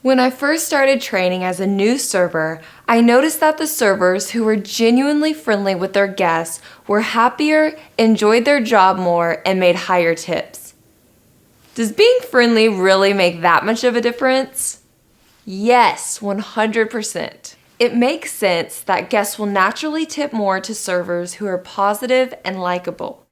When I first started training as a new server, I noticed that the servers who were genuinely friendly with their guests were happier, enjoyed their job more, and made higher tips. Does being friendly really make that much of a difference? Yes, 100%. It makes sense that guests will naturally tip more to servers who are positive and likable.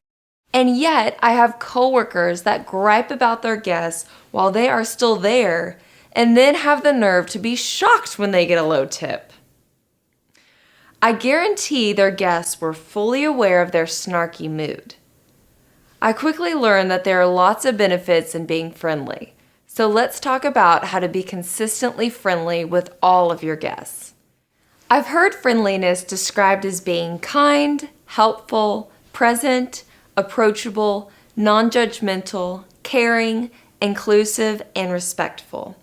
And yet, I have coworkers that gripe about their guests while they are still there, and then have the nerve to be shocked when they get a low tip. I guarantee their guests were fully aware of their snarky mood. I quickly learned that there are lots of benefits in being friendly, so let's talk about how to be consistently friendly with all of your guests. I've heard friendliness described as being kind, helpful, present, approachable, non-judgmental, caring, inclusive, and respectful.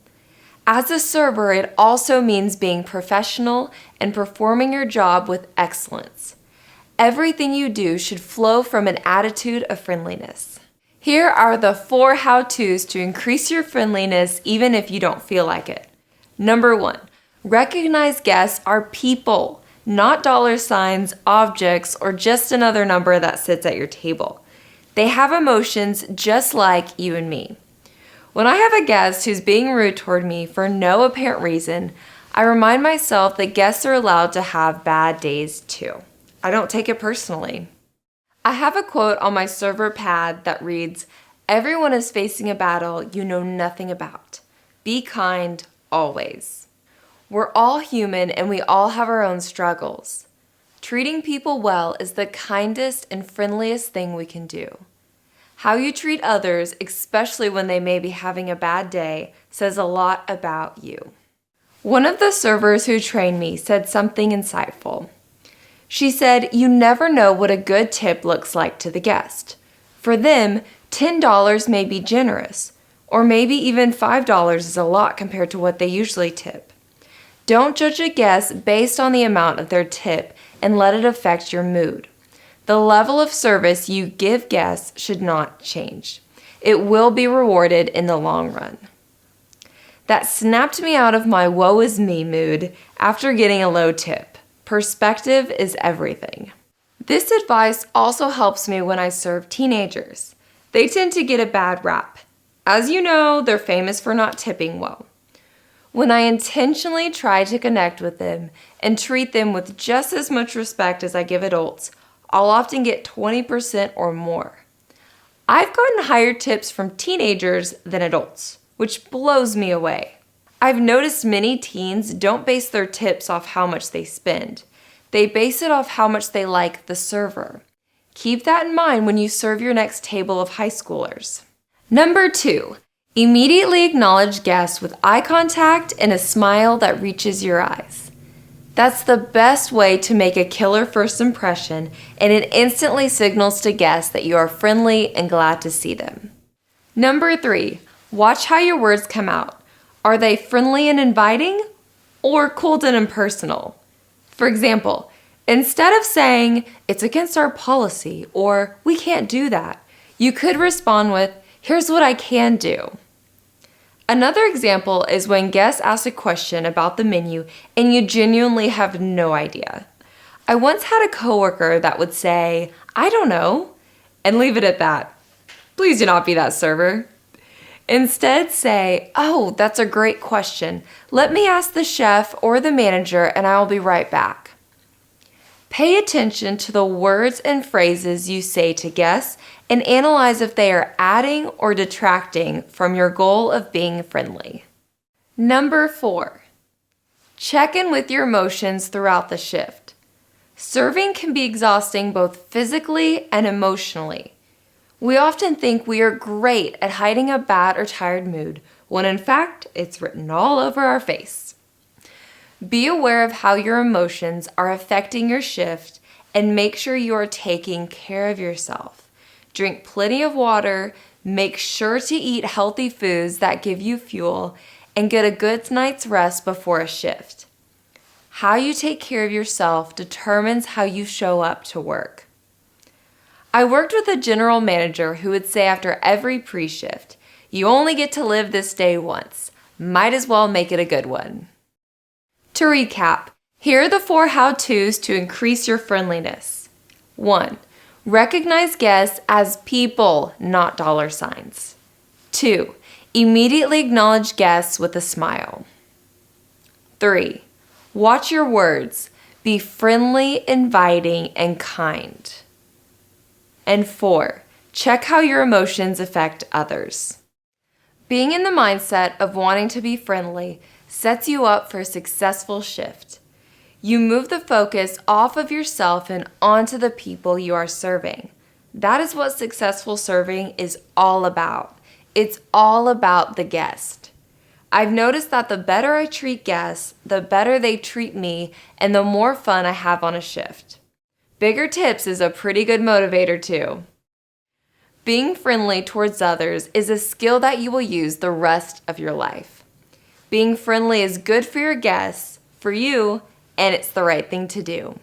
As a server, it also means being professional and performing your job with excellence. Everything you do should flow from an attitude of friendliness. Here are the 4 how-tos to increase your friendliness even if you don't feel like it. Number 1, recognize guests are people, not dollar signs, objects, or just another number that sits at your table. They have emotions just like you and me. When I have a guest who's being rude toward me for no apparent reason, I remind myself that guests are allowed to have bad days too. I don't take it personally. I have a quote on my server pad that reads, "Everyone is facing a battle you know nothing about. Be kind always." We're all human and we all have our own struggles. Treating people well is the kindest and friendliest thing we can do. How you treat others, especially when they may be having a bad day, says a lot about you. One of the servers who trained me said something insightful. She said, "You never know what a good tip looks like to the guest. For them, $10 may be generous, or maybe even $5 is a lot compared to what they usually tip. Don't judge a guest based on the amount of their tip and let it affect your mood. The level of service you give guests should not change. It will be rewarded in the long run." That snapped me out of my woe is me mood after getting a low tip. Perspective is everything. This advice also helps me when I serve teenagers. They tend to get a bad rap. As you know, they're famous for not tipping well. When I intentionally try to connect with them and treat them with just as much respect as I give adults, I'll often get 20% or more. I've gotten higher tips from teenagers than adults, which blows me away. I've noticed many teens don't base their tips off how much they spend. They base it off how much they like the server. Keep that in mind when you serve your next table of high schoolers. Number 2, immediately acknowledge guests with eye contact and a smile that reaches your eyes. That's the best way to make a killer first impression, and it instantly signals to guests that you are friendly and glad to see them. Number 3, watch how your words come out. Are they friendly and inviting, or cold and impersonal? For example, instead of saying, "It's against our policy," or "We can't do that," you could respond with, "Here's what I can do." Another example is when guests ask a question about the menu and you genuinely have no idea. I once had a coworker that would say, "I don't know," and leave it at that. Please do not be that server. Instead say, "Oh, that's a great question. Let me ask the chef or the manager and I will be right back." Pay attention to the words and phrases you say to guests and analyze if they are adding or detracting from your goal of being friendly. Number 4, check in with your emotions throughout the shift. Serving can be exhausting both physically and emotionally. We often think we are great at hiding a bad or tired mood, when in fact, it's written all over our face. Be aware of how your emotions are affecting your shift and make sure you are taking care of yourself. Drink plenty of water, make sure to eat healthy foods that give you fuel, and get a good night's rest before a shift. How you take care of yourself determines how you show up to work. I worked with a general manager who would say after every pre-shift, "You only get to live this day once. Might as well make it a good one. To recap, here are the 4 how-tos to increase your friendliness. 1. Recognize guests as people, not dollar signs. 2. Immediately acknowledge guests with a smile. 3. Watch your words. Be friendly, inviting, and kind. And 4. Check how your emotions affect others. Being in the mindset of wanting to be friendly sets you up for a successful shift. You move the focus off of yourself and onto the people you are serving. That is what successful serving is all about. It's all about the guest. I've noticed that the better I treat guests, the better they treat me, and the more fun I have on a shift. Bigger tips is a pretty good motivator too. Being friendly towards others is a skill that you will use the rest of your life. Being friendly is good for your guests, for you, and it's the right thing to do.